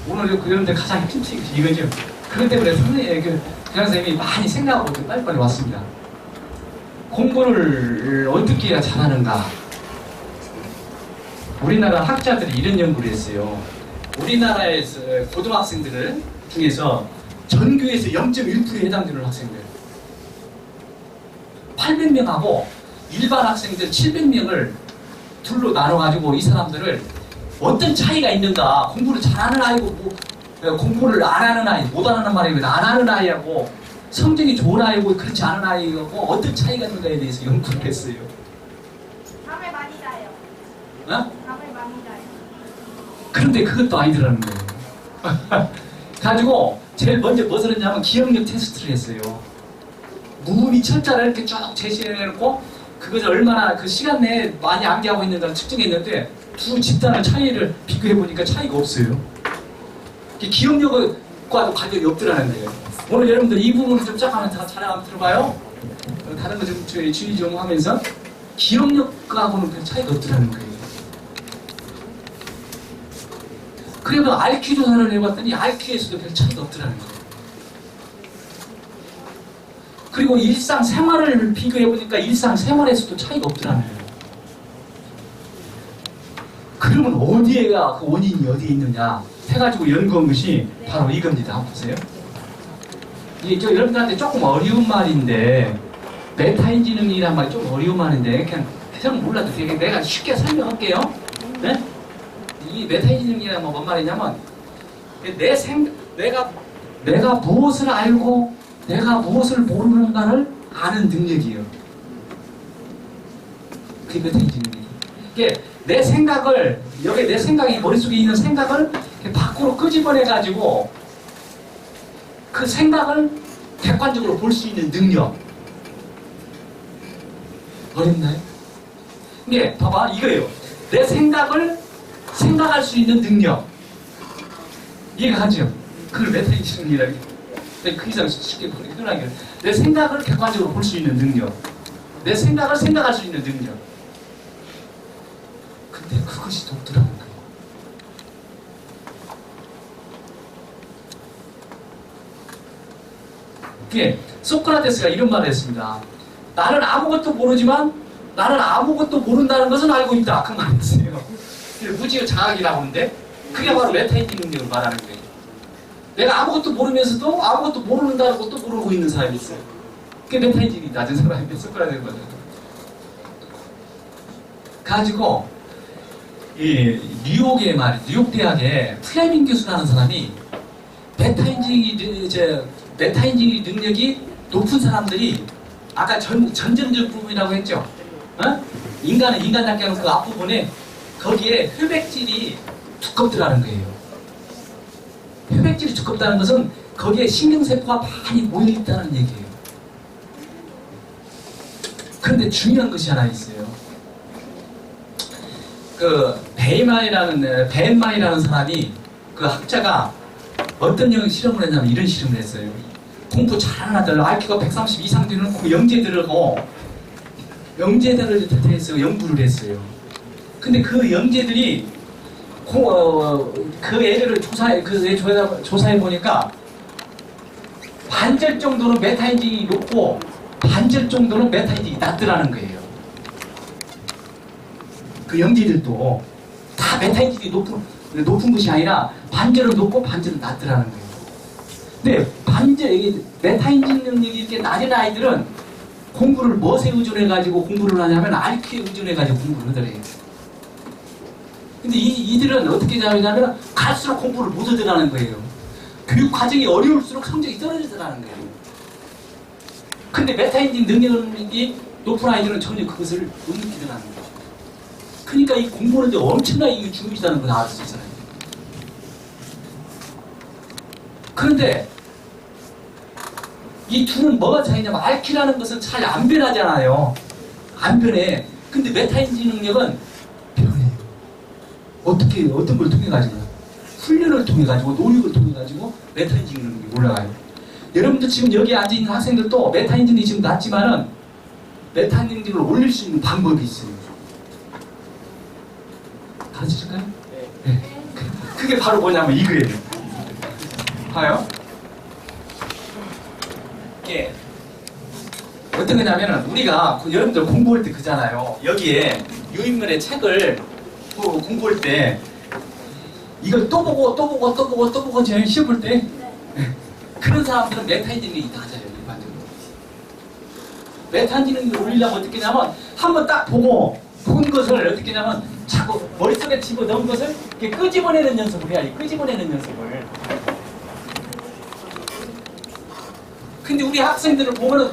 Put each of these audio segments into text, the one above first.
오늘 그런데 가장 큰 팁이 이거죠. 그것 때문에 교장 선생님이 많이 생각하고 빨리빨리 왔습니다. 공부를 어떻게 해야 잘하는가? 우리나라 학자들이 이런 연구를 했어요. 우리나라에서 고등학생들 중에서 전교에서 0.1%에 해당되는 학생들 800명하고 일반 학생들 700명을 둘로 나눠가지고 이 사람들을 어떤 차이가 있는가, 공부를 잘하는 아이고 공부를 안 하는 아이, 못하는 말이면 안 하는 아이하고 성적이 좋은 아이고 그렇지 않은 아이하고 어떤 차이가 있는가에 대해서 연구를 했어요. 잠을 많이 자요. 어? 잠을 많이 자요. 그런데 그것도 아니더라는 거예요. 가지고 제일 먼저 무엇을 했냐면 기억력 테스트를 했어요. 무음이 철자를 이렇게 쭉 제시해놓고 그것을 얼마나 그 시간 내에 많이 암기하고 있는가를 측정했는데 두 집단의 차이를 비교해보니까 차이가 없어요. 기억력과도 관련이 없더라는 거예요. 오늘 여러분들 이 부분을 좀 쫙 하면 잘 한번 들어봐요. 다른 거 좀 주의 좀 하면서 기억력하고는 별 차이가 없더라는 거예요. 그러면 IQ 조사를 해봤더니 IQ에서도 별 차이가 없더라는 거예요. 그리고 일상생활을 비교해보니까 일상생활에서도 차이가 없더라는 거예요. 그러면 어디에가 그 원인이 어디에 있느냐 해가지고 연구한 것이 바로 이겁니다. 한번 보세요. 이게 여러분들한테 조금 어려운 말인데 메타인지능이란 말이 좀 어려운 말인데 그냥 몰라도 되게 내가 쉽게 설명할게요. 네? 이 메타인지능이란 뭔 말이냐면 내가 무엇을 알고 내가 무엇을 모르는가를 아는 능력이에요. 그게 메타인지능이에요. 이게 내 생각을 여기 내 생각이 머릿속에 있는 생각을 밖으로 끄집어내가지고 그 생각을 객관적으로 볼 수 있는 능력. 어렵나요? 이게 봐봐 이거예요. 내 생각을 생각할 수 있는 능력. 이해가 가죠? 그걸 메타인지능이라고 해요. 그 이상 쉽게 표현하기를 내 생각을 객관적으로 볼 수 있는 능력. 내 생각을 생각할 수 있는 능력. 근데 그것이 독특한 거예요. 그게 소크라테스가 이런 말을 했습니다. 나는 아무것도 모르지만 나는 아무것도 모른다는 것은 알고 있다. 그 말이었어요. 무지의 자학이라고 하는데 그게 바로 메타인지 능력을 말하는 거예요. 내가 아무것도 모르면서도 아무것도 모르는다는 것도 모르고 있는 사람이 있어요. 그게 메타인지능이 낮은 사람인데 소크라테스가 맞아요. 가지고 이 뉴욕의 뉴욕 대학의 플레밍 교수라는 사람이 메타인지능 능력이 높은 사람들이 아까 전전적 부분이라고 했죠. 어? 인간은 인간답게 하는 그 앞부분에 거기에 혈액질이 두껍더라는 거예요. 혈액질이 두껍다는 것은 거기에 신경세포가 많이 모여있다는 얘기예요. 그런데 중요한 것이 하나 있어요. 그 벤마이라는 사람이 그 학자가 어떤 실험을 했냐면 이런 실험을 했어요. 공부 잘하는 아들 IQ가 130 이상 되는 그 영재들을 대해서 연구를 했어요. 근데 그 영재들이 그 애들을 조사해 보니까 반절 정도는 메타인지능이 높고 반절 정도는 메타인지능이 낮더라는 거예요. 그 영재들도 다 메타인지능이 높은 것이 아니라 반절은 높고 반절은 낮더라는 거예요. 근데 메타인지능 능력이 이렇게 낮은 아이들은 공부를 무엇에 의존해가지고 공부를 하냐면 IQ에 의존해가지고 공부를 하더래요. 근데 이들은 어떻게 하냐면 갈수록 공부를 못 하더라는 거예요. 교육 과정이 어려울수록 성적이 떨어지더라는 거예요. 근데 메타인지능 능력이 높은 아이들은 전혀 그것을 못 느끼더라는 거예요. 그러니까 이 공부하는데 엄청나게 중요하다는 걸 알 수 있잖아요. 그런데 이 둘은 뭐가 차이냐면 IQ라는 것은 잘 안 변하잖아요. 안 변해. 근데 메타인지 능력은 변해요. 어떤 걸 통해 가지고 훈련을 통해 가지고 노력을 통해 가지고 메타인지 능력이 올라가요. 여러분들 지금 여기 앉아 있는 학생들도 메타인지 능력이 지금 낮지만은 메타인지 능력을 올릴 수 있는 방법이 있어요. 가르쳐 줄까요? 네. 그게 바로 뭐냐면 이거예요. 봐요. 이게 어떤 거냐면은 우리가 여러분들 공부할 때 그잖아요. 여기에 유인물의 책을 공부할 때 이걸 또 보고 저희 시험 볼 때 그런 사람들은 메타인지능이 낮아요. 일반적으로. 메타인지능을 올리려면 어떻게 하냐면 한번 딱 보고 본 것을 어떻게 하냐면 자꾸 머릿속에 집어넣은 것을 이렇게 끄집어내는 연습을 해야 돼. 끄집어내는 연습을. 근데 우리 학생들을 보면은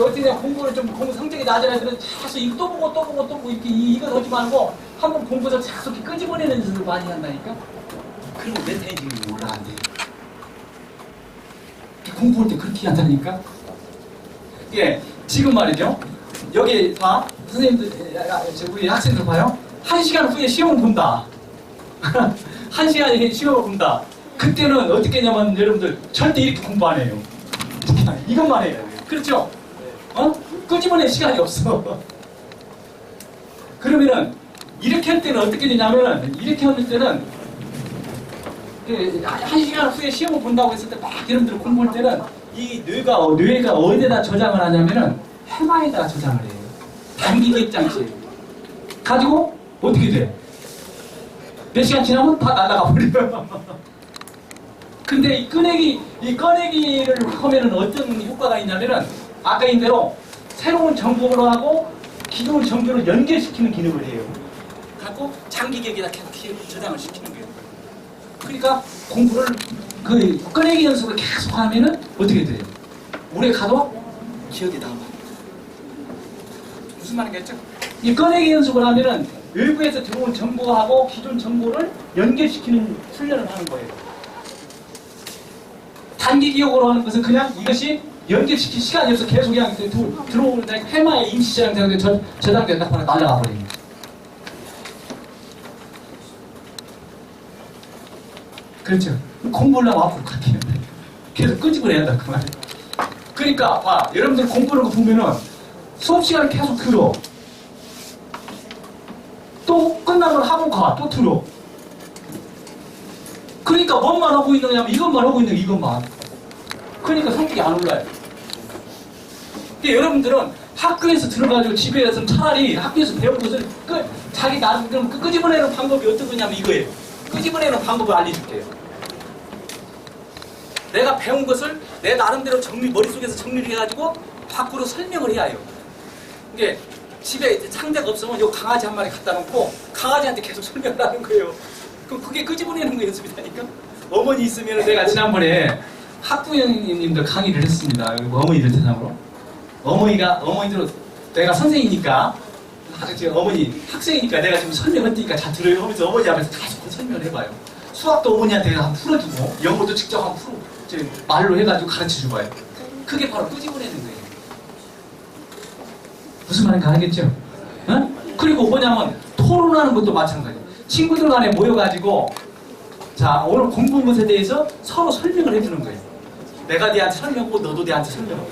어떻게 보면 공부를 좀 공부 성적이 낮은 애들은 계속 이거 또 보고 이렇게 이거 하지 말고 한번 공부해서 계속 이렇게 끄집어내는 연습을 많이 한다니까. 그리고 메타인지능이 올라간대. 공부할 때 그렇게 한다니까. 예, 지금 말이죠. 여기 봐, 선생님들, 우리 학생들 봐요. 1시간 후에 시험을 본다. 1시간 후에 시험을 본다. 그때는 어떻게 하냐면 여러분들 절대 이렇게 공부 안 해요. 이것만 해요. 그렇죠? 끄집어낼 시간이 없어. 그러면은 이렇게 할 때는 어떻게 되냐면은 이렇게 하는 때는 1시간 후에 시험을 본다고 했을 때 막 여러분들 공부할 때는 이 뇌가 어디에다 저장을 하냐면은 해마에다가 저장을 해요. 단기 기억장치 가지고 어떻게 돼? 몇 시간 지나면 다 날아가 버려요. 근데 이 꺼내기를 하면은 어떤 효과가 있냐면은 아까 인 대로 새로운 정보를 하고 기존 정보를 연결시키는 기능을 해요. 갖고 장기 기억에다 계속 저장을 시키는 거예요. 그러니까 공부를 꺼내기 연습을 계속 하면은 어떻게 돼요? 오래 가도 기억이 남아. 무슨 말인겠죠? 이 꺼내기 연습을 하면은 외부에서 들어온 정보하고 기존 정보를 연결시키는 훈련을 하는 거예요. 단기 기억으로 하는 것은 그냥 이것이 연결시킬 시간이 없어 계속 그냥 들어오는 해마에 임시 저장되는데 저장되다 보면 날아가 버립니다. 그렇죠. 공부를 하면 앞으로 그렇게 해야 돼. 계속 끄집어내야 한다 그 말이에요. 그러니까 봐, 여러분들 공부하는 거 보면은 수업 시간을 계속 들어. 또 끝나면 학원 가, 또 들어. 그러니까 뭔만 하고 있느냐면 이것만 하고 있는 이것만. 그러니까 성격이 안 올라요. 그러니까 여러분들은 학교에서 들어가지고 집에 와서 차라리 학교에서 배운 것을 자기 나름 끄집어내는 방법이 어떤 거냐면 이거예요. 끄집어내는 방법을 알려줄게요. 내가 배운 것을 내 나름대로 머릿속에서 정리를 해가지고 밖으로 설명을 해야 해요. 이게 집에 상자가 없으면 요 강아지 한 마리 갖다 놓고 강아지한테 계속 설명을 하는 거예요. 그럼 그게 끄집어내는 거 연습이다니까. 어머니 있으면 내가 지난번에 학부형님들 강의를 했습니다. 어머니들 대상으로. 어머니들 내가 선생이니까 어머니 학생이니까 내가 지금 설명했으니까 잘 들어요 하면서 어머니 앞에서 계속 설명을 해봐요. 수학도 어머니한테 한번 풀어주고 영어도 직접 한번 말로 해가지고 가르쳐주고 봐요. 그게 바로 끄집어내는 거예요. 무슨 말인지 알겠죠? 응? 그리고 뭐냐면 토론하는 것도 마찬가지예요. 친구들 간에 모여가지고 자 오늘 공부한 것에 대해서 서로 설명을 해주는 거예요. 내가 네한테 설명하고 너도 내한테 설명하고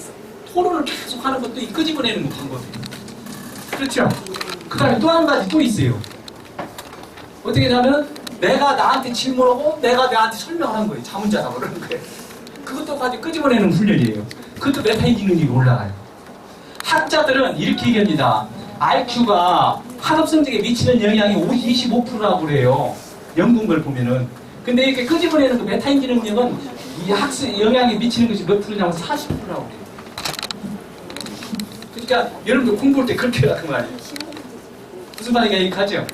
토론을 계속 하는 것도 이 끄집어내는 방법이에요. 그렇죠? 그 다음에 또 한 가지 또 있어요. 어떻게 하냐면 내가 나한테 질문하고 내가 나한테 설명하는 거예요. 자문자답을 하는 거예요. 그것도 가지고 끄집어내는 훈련이에요. 그것도 메타인지능이 올라가요. 학자들은 이렇게 얘기합니다. IQ가 학업 성적에 미치는 영향이 25%라고 그래요. 연구를 보면은. 근데 이렇게 끄집어내는 그 메타인지능력은 이 학습 영향이 미치는 것이 몇 프로냐면 40%라고 그래요. 그러니까 여러분들 공부할 때 그렇게 해라 그 말이에요. 무슨 말인가 이해하죠?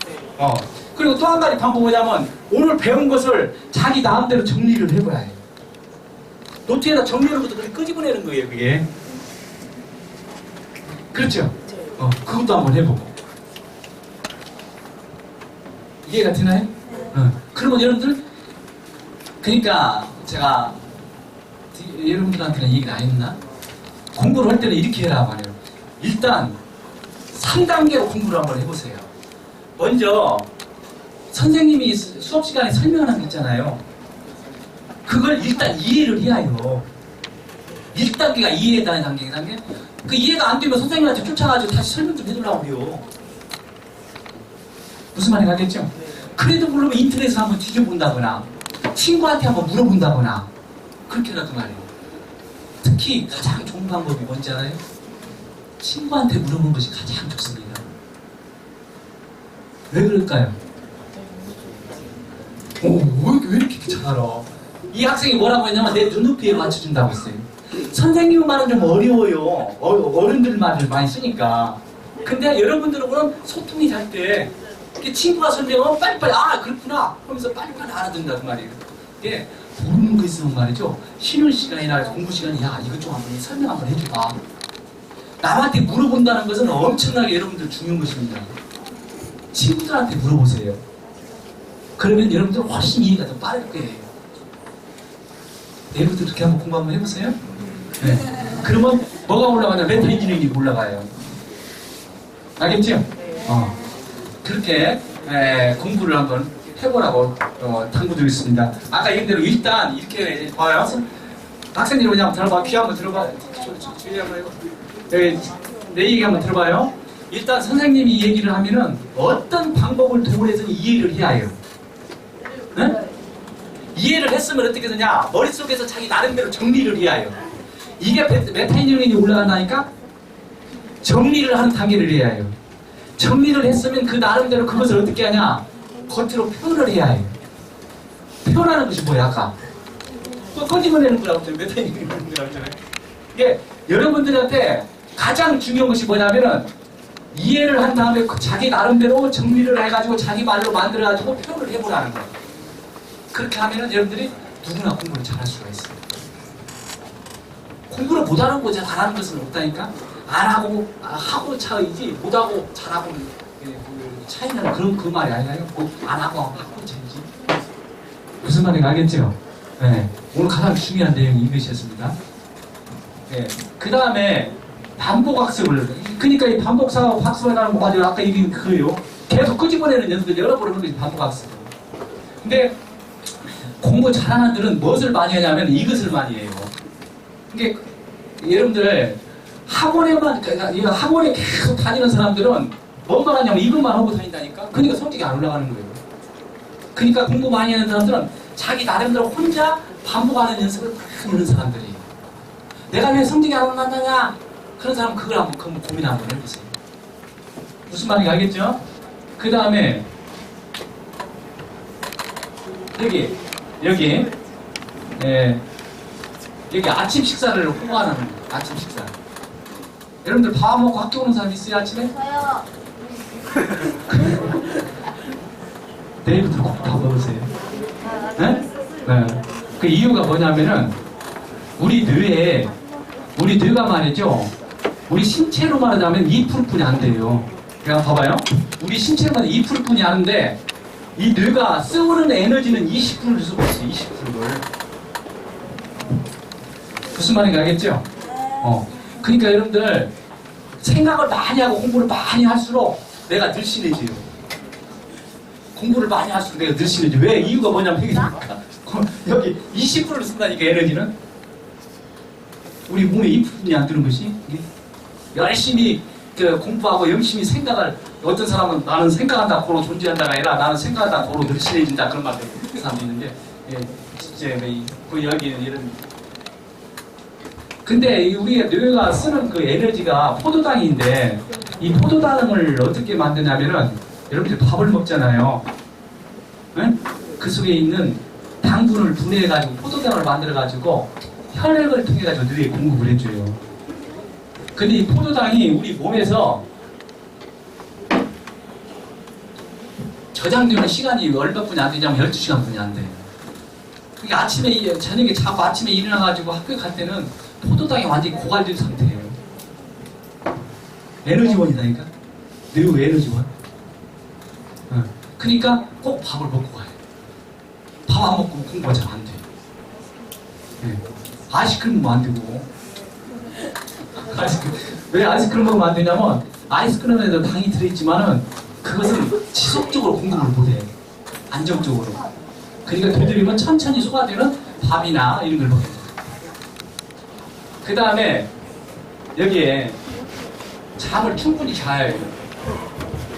그리고 또 한 가지 방법이 뭐냐면 오늘 배운 것을 자기 나름대로 정리를 해봐야 해요. 노트에다 정리하는 것도 그렇게 끄집어내는 거예요, 그게. 그렇죠? 그것도 한번 해보고. 이해가 되나요? 그러면 여러분들, 그러니까 제가 여러분들한테는 얘기를 안 했나? 공부를 할 때는 이렇게 해라고 하네요. 일단 3단계로 공부를 한번 해보세요. 먼저 선생님이 수업 시간에 설명하는 거 있잖아요. 그걸 일단 이해를 해야 해요. 1단계가 이해에 대한 단계. 그 이해가 안 되면 선생님한테 쫓아가지고 다시 설명 좀 해주려고 해요. 무슨 말인지 알겠죠? 그래도 모르면 인터넷을 한번 뒤져본다거나 친구한테 한번 물어본다거나 그렇게 해라 그 말이에요. 특히 가장 좋은 방법이 뭔지 알아요? 친구한테 물어보는 것이 가장 좋습니다. 왜 그럴까요? 왜 이렇게 잘 알아? 이 학생이 뭐라고 했냐면 내 눈높이에 맞춰준다고 했어요. 선생님 말은 좀 어려워요. 어른들 말을 많이 쓰니까. 근데 여러분들은 소통이 잘 때 친구가 설명하면 빨리빨리 아 그렇구나 하면서 빨리빨리 알아듣는다 그 말이에요. 이게 모르는 거 있으면 말이죠. 쉬는 시간이나 공부 시간에 야 이것 좀 한번 설명 한번 해줘봐. 남한테 물어본다는 것은 엄청나게 여러분들 중요한 것입니다. 친구들한테 물어보세요. 그러면 여러분들 훨씬 이해가 더 빠를 거예요. 내일부터 그렇게 한번 공부 한번 해보세요. 네. 그러면 뭐가 올라가냐? 메타 인지능이 올라가요. 알겠죠? 그렇게 공부를 한번 해보라고 당부드리겠습니다. 아까 얘기한 대로 일단 이렇게 봐요. 학생들이 그냥 들어봐. 귀 한번 들어봐. 주의 한번 해봐. 내 얘기 한번 들어봐요. 일단 선생님이 얘기를 하면은 어떤 방법을 동원해서는 이해를 해야 해요. 응? 이해를 했으면 어떻게 되냐? 머릿속에서 자기 나름대로 정리를 해야 해요. 이게 메타인지능이 올라간다니까? 정리를 하는 단계를 해야 해요. 정리를 했으면 그 나름대로 그것을 어떻게 하냐? 겉으로 표현을 해야 해요. 표현하는 것이 뭐야, 아까? 또 꺼집어내는 거라고 했잖아요. 메타인지능이 거라고 했잖아요. 이게 여러분들한테 가장 중요한 것이 뭐냐면은 이해를 한 다음에 자기 나름대로 정리를 해가지고 자기 말로 만들어가지고 표현을 해보라는 거예요. 그렇게 하면은 여러분들이 누구나 공부를 잘할 수가 있어요. 공부를 못하는 거 잘하는 것은 없다니까? 안 하고, 하고 차이지, 못하고 잘하고 차이는 그런 그 말이 아니라요. 안 하고 하고 차이지. 무슨 말인지 알겠죠? 네. 오늘 가장 중요한 내용이 이것이었습니다. 네. 그 다음에 반복학습을, 그러니까 이 반복학습을 하는 거 가지고 아까 얘기한 그거예요. 계속 끄집어내는 연습을 여러 번 하는 것이 반복학습. 근데 공부 잘하는 들은 무엇을 많이 하냐면 이것을 많이 해요. 이게 여러분들 학원에만, 그러니까 학원에 계속 다니는 사람들은 뭔만 하냐면 이것만 하고 다닌다니까? 그러니까 성적이 안 올라가는 거예요. 그러니까 공부 많이 하는 사람들은 자기 나름대로 혼자 반복하는 연습을 많이 하는 사람들이에요. 내가 왜 성적이 안 올라가냐? 그런 사람은 그걸 한번 고민 한번 해보세요. 무슨 말인지 알겠죠? 그 다음에 여기 아침 식사를 홍보하는 거예요. 아침 식사. 여러분들 밥 먹고 학교 오는 사람 있어요, 아침에? 저요. 내일부터 꼭 밥 먹으세요. 네? 네. 그 이유가 뭐냐면은 우리 뇌가 말이죠. 우리 신체로 말하자면 2%뿐이 안 돼요. 그러니까 봐봐요. 우리 신체만 2%뿐이 안 되는데 이 뇌가 쓰는 에너지는 20%를 쓰고 있어요. 20%를. 무슨 말인지 알겠죠? 그러니까 여러분들 생각을 많이 하고 공부를 많이 할수록 내가 늘씬해져요. 공부를 많이 할수록 내가 늘씬해져요. 왜? 이유가 뭐냐면 여기 20%를 쓴다니까 에너지는. 우리 몸에 2%뿐이 안 드는 것이 열심히 공부하고 열심히 생각을 어떤 사람은 나는 생각한다 고로 존재한다가 아니라 나는 생각한다 고로 늘씬해진다 그런 말도 사람도 있는데 진짜 그 여기는 이런 근데 우리의 뇌가 쓰는 그 에너지가 포도당인데 이 포도당을 어떻게 만드냐면은 여러분들 밥을 먹잖아요. 응? 그 속에 있는 당분을 분해해가지고 포도당을 만들어가지고 혈액을 통해가지고 뇌에 공급을 해줘요. 근데 이 포도당이 우리 몸에서 저장되는 시간이 얼마 분이 안 되냐면 12시간 분이 안 돼요. 그러니까 저녁에 자고 아침에 일어나가지고 학교에 갈 때는 포도당이 완전히 고갈된 상태예요. 에너지원이다니까? 뇌의 에너지원. 그러니까 꼭 밥을 먹고 가요. 밥 안 먹고 공부가 잘 안 돼요. 네. 아이스크림 먹으면 안 되고. 왜 아이스크림 먹으면 안 되냐면 아이스크림에도 당이 들어있지만은 그것은 지속적으로 공급을 못해요. 안정적으로. 그러니까 되도록이면 천천히 소화되는 밥이나 이런 걸 먹어야 돼요. 그 다음에 여기에 잠을 충분히 자야 해요.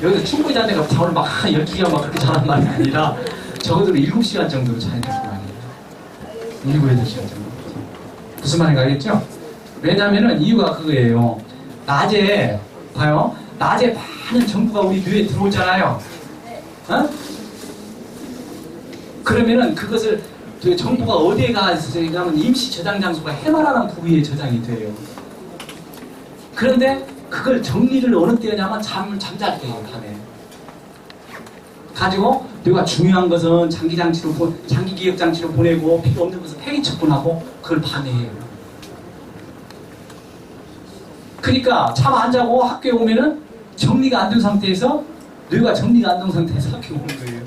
여기서 충분히 자는 데가 잠을 막 12시간 막 그렇게 자는 말이 아니라 적어도 7시간 정도 자야 되는 거 아니에요. 7, 8시간 정도. 무슨 말인가 알겠죠? 왜냐면은 이유가 그거예요. 낮에 봐요. 낮에 많은 정보가 우리 뇌에 들어오잖아요. 어? 그러면은 그것을 그 정보가 어디에 가면 임시 저장 장소가 해마라는 부위에 저장이 돼요. 그런데 그걸 정리를 어느 때냐면 잠잘 때예요. 밤에 가지고 내가 중요한 것은 장기 기억 장치로 보내고 필요 없는 것은 폐기 처분하고 그걸 밤에 해요. 그러니까 잠 안 자고 학교에 오면은 정리가 안 된 상태에서 뇌가 정리가 안 된 상태에서 학교에 오는 거예요.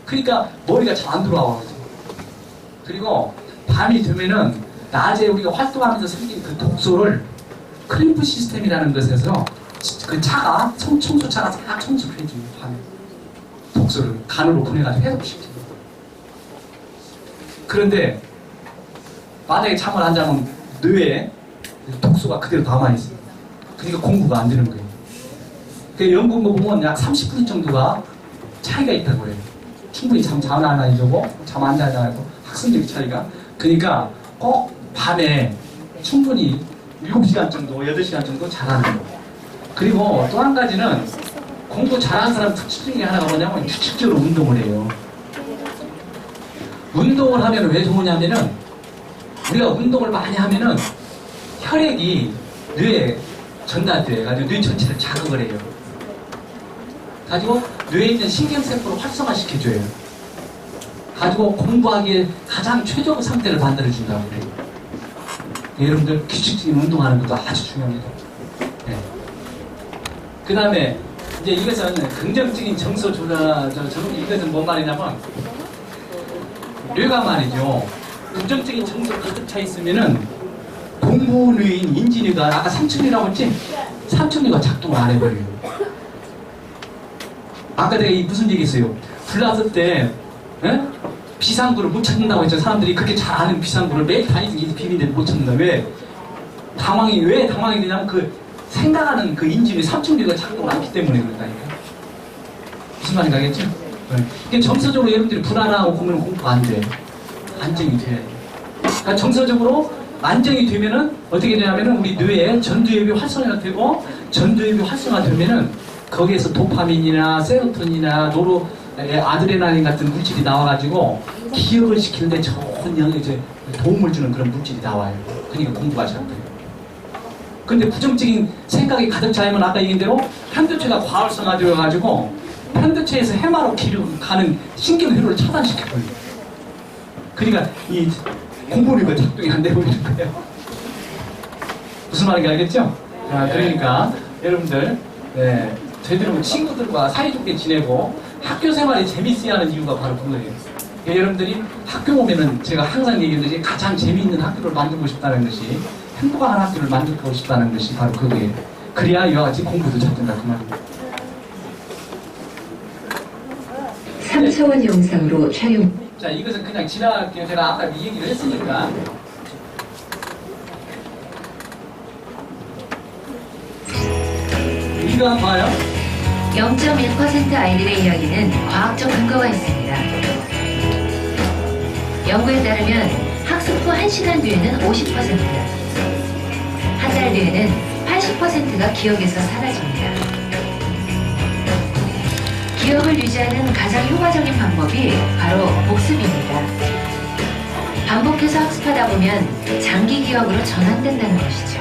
그러니까 머리가 잘 안 들어와. 그리고 밤이 되면은 낮에 우리가 활동하면서 생긴 그 독소를 크림프 시스템이라는 것에서 그 차가 청소차가 싹 청소를 해줘요. 밤에 독소를 간으로 보내가지고 해독시켜요. 그런데 만약에 잠을 안 자면 뇌에 독소가 그대로 남아있어요. 그러니까 공부가 안 되는 거예요. 그 연구를 보면 약 30분 정도가 차이가 있다고 해요. 충분히 잠 안 자고 잠 안 자고 학생들의 차이가. 그러니까 꼭 밤에 충분히 7시간 정도, 8시간 정도 자라는 거예요. 그리고 또 한 가지는 공부 잘하는 사람 특징 중에 하나가 뭐냐면 규칙적으로 운동을 해요. 운동을 하면 왜 좋으냐면은 우리가 운동을 많이 하면은 혈액이 뇌에 전달돼가지고 뇌 전체를 자극을 해요. 가지고 뇌에 있는 신경세포를 활성화시켜줘요. 가지고 공부하기에 가장 최적 상태를 만들어준다고 그래요. 여러분들 규칙적인 운동하는 것도 아주 중요합니다. 네. 그 다음에 이제 이것은 긍정적인 정서 조절, 이것은 뭔 말이냐면 뇌가 말이죠. 부정적인 정서가 가득 차 있으면은 공부뇌인 인지뇌가 아까 삼천리라고 했지? 삼천리가 작동을 안 해버려요. 아까 내가 무슨 얘기 했어요? 불났을 때 비상구를 못 찾는다고 했죠. 사람들이 그렇게 잘 아는 비상구를 매일 다니는 게 비밀인데 못 찾는다. 왜 당황이 되냐면 그 생각하는 그 인지뇌 삼천리가 작동을 않기 때문에 그런다니까. 무슨 말인가 알겠죠? 이게 정서적으로 여러분들이 불안하고 보면 공부가 안 돼. 안정이 돼야 돼. 그러니까 정서적으로 안정이 되면은 어떻게 되냐면은 우리 뇌에 전두엽이 활성화가 되고 전두엽이 활성화되면은 거기에서 도파민이나 세로토닌이나 아드레날린 같은 물질이 나와가지고 기억을 시키는데 좋은 이제 도움을 주는 그런 물질이 나와요. 그러니까 공부가 잘 돼요. 근데 부정적인 생각이 가득 차이면 아까 얘기한 대로 편두체가 과활성화되어가지고 편두체에서 해마로 가는 신경회로를 차단시켜버려요. 그러니까 이 공부력가 작동이 안 되버리는 거예요. 무슨 말인지 알겠죠? 그러니까 여러분들 제대로 친구들과 사이좋게 지내고 학교 생활이 재밌어야 하는 이유가 바로 그거예요. 여러분들이 학교 오면은 제가 항상 얘기했듯이 가장 재미있는 학교를 만들고 싶다는 것이 행복한 학교를 만들고 싶다는 것이 바로 그거예요. 그래야 이와 같이 공부도 잘 된다 그 말이에요. 3차원 영상으로 촬영. 자, 이것은 그냥 지나갈게요. 제가 아까 이 얘기를 했으니까. 이거 한번 봐요. 0.1% 아이들의 이야기는 과학적 근거가 있습니다. 연구에 따르면 학습 후 1시간 뒤에는 50%, 한 달 뒤에는 80%가 기억에서 사라집니다. 기억을 유지하는 가장 효과적인 방법이 바로 복습입니다. 반복해서 학습하다 보면 장기 기억으로 전환된다는 것이죠.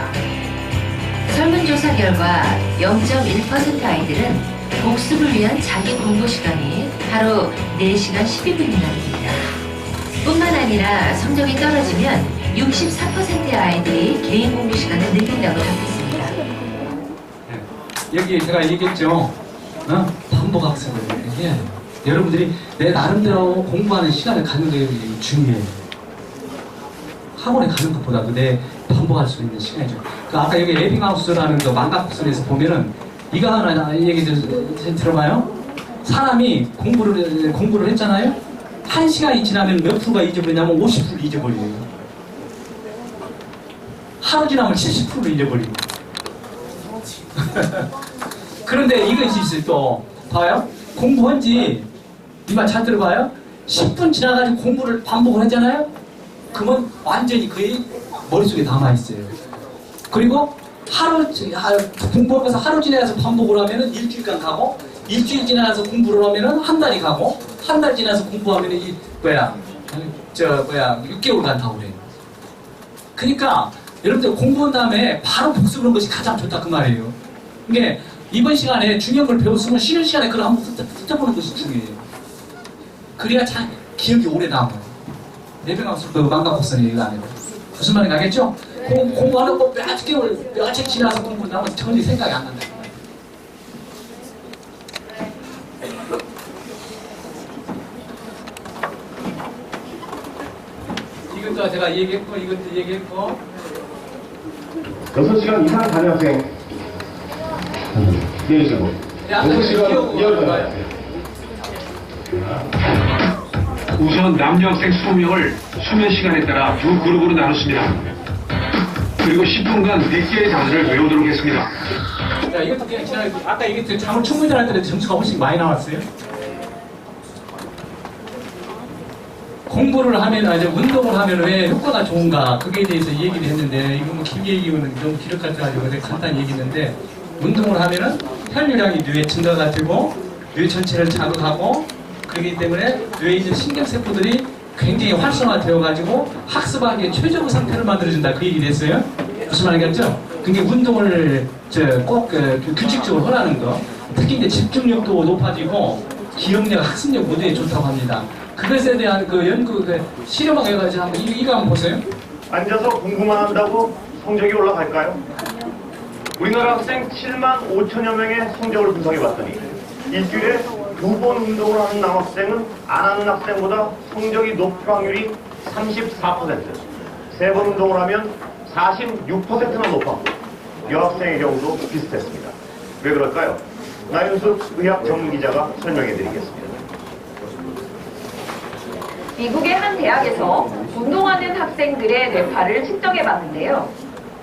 설문조사 결과 0.1% 아이들은 복습을 위한 자기 공부 시간이 하루 4시간 12분이나 됩니다. 뿐만 아니라 성적이 떨어지면 64%의 아이들이 개인 공부 시간을 늘린다고 답했습니다. 여기 제가 얘기했죠. 반복학습을 해야 돼요. 여러분들이 내 나름대로 공부하는 시간을 갖는 게 중요해요. 학원에 가는 것보다도 내 반복할 수 있는 시간이죠. 그 아까 여기 에빙하우스라는 그 망각학설에서 보면은 이거 하나 얘기 들어봐요. 사람이 공부를 했잖아요. 1시간이 지나면 몇 프로가 잊어버리냐면 50%를 잊어버려요. 하루 지나면 70%를 잊어버리고. 그런데 이것이 있어요. 또 봐요. 공부한 지 이 말 잘 들어봐요. 10분 지나가지고 공부를 반복을 했잖아요. 그러면 완전히 거의 머릿속에 남아있어요. 그리고 공부하면서 하루 지나서 반복을 하면은 일주일간 가고, 일주일 지나서 공부를 하면은 한 달이 가고, 한 달 지나서 공부하면은 6개월 간다고 그래요. 그러니까 여러분들 공부한 다음에 바로 복습하는 것이 가장 좋다 그 말이에요. 이게 이번 시간에 중요한 걸 배웠으면 쉬는 시간에 그걸 한번 훑어보는 것이 중요해요. 그래야 참 기억이 오래 남아요. 내병학습 그 망각곡선이 이거 아니고 무슨 말인지 알겠죠? 공부하는 거 몇 개월, 며칠 지나서 공부 나면 전혀 생각이 안 난다. 이것도 제가 얘기했고, 이것도 얘기했고. 6시간 이상 다닌 학생 내리시고 6시간 이하 다닌 학생. 우선 남녀 학생 20명을 수면 시간에 따라 두 그룹으로 나눴습니다. 그리고 10분간 4개의 단어를 외우도록 했습니다. 자, 이것도 그냥 지난 아까 얘기했듯이 잠을 충분히 잘 때는 점수가 훨씬 많이 나왔어요. 공부를 하면, 이제 운동을 하면 왜 효과가 좋은가, 그거에 대해서 얘기를 했는데, 이거 뭐 길게 얘기하면 너무 기록할 줄 알고 간단히 얘기했는데, 운동을 하면은 혈류량이 뇌에 증가가 되고, 뇌 전체를 자극하고, 그렇기 때문에 뇌에 있는 신경세포들이 굉장히 활성화되어가지고 학습하기에 최적의 상태를 만들어준다. 그 얘기를 했어요. 무슨 말이겠죠? 그게 운동을 꼭 규칙적으로 하라는 거. 특히 이제 집중력도 높아지고 기억력, 학습력 모두에 좋다고 합니다. 그것에 대한 그 연구, 실험하고 해가지고 한번 이거 한번 보세요. 앉아서 공부만 한다고 성적이 올라갈까요? 우리나라 학생 7만 5천여 명의 성적을 분석해봤더니 일주일에 2번 운동을 하는 남학생은 안 하는 학생보다 성적이 높을 확률이 34%, 3번 운동을 하면 46%나 높았고 여학생의 경우도 비슷했습니다. 왜 그럴까요? 나윤숙 의학 전문기자가 설명해드리겠습니다. 미국의 한 대학에서 운동하는 학생들의 뇌파를 측정해봤는데요.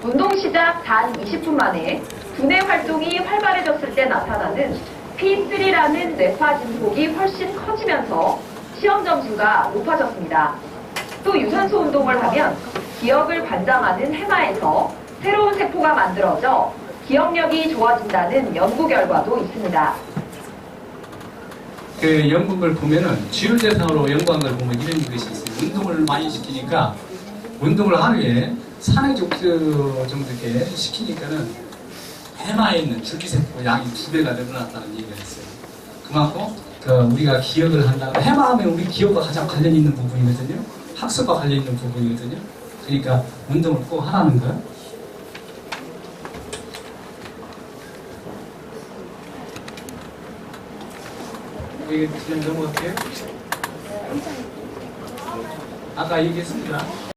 운동 시작 단 20분 만에 두뇌 활동이 활발해졌을 때 나타나는 P3라는 뇌파 증폭이 훨씬 커지면서 시험 점수가 높아졌습니다. 또 유산소 운동을 하면 기억을 관장하는 해마에서 새로운 세포가 만들어져 기억력이 좋아진다는 연구 결과도 있습니다. 그 연구를 보면은 주요 대상으로 연구한 걸 보면 이런 것이 있어요. 운동을 많이 시키니까 운동을 하루에 4-6km 정도 이렇게 시키니까는 해마에 있는 줄기세포 양이 2배가 늘어났다는 얘기가 있어요. 그만큼 우리가 기억을 한다면 해마하면 우리 기억과 가장 관련 있는 부분이거든요. 학습과 관련 있는 부분이거든요. 그러니까 운동을 꼭 하라는 거예요. 이게 그냥 넘어갈게요. 아까 얘기했습니다.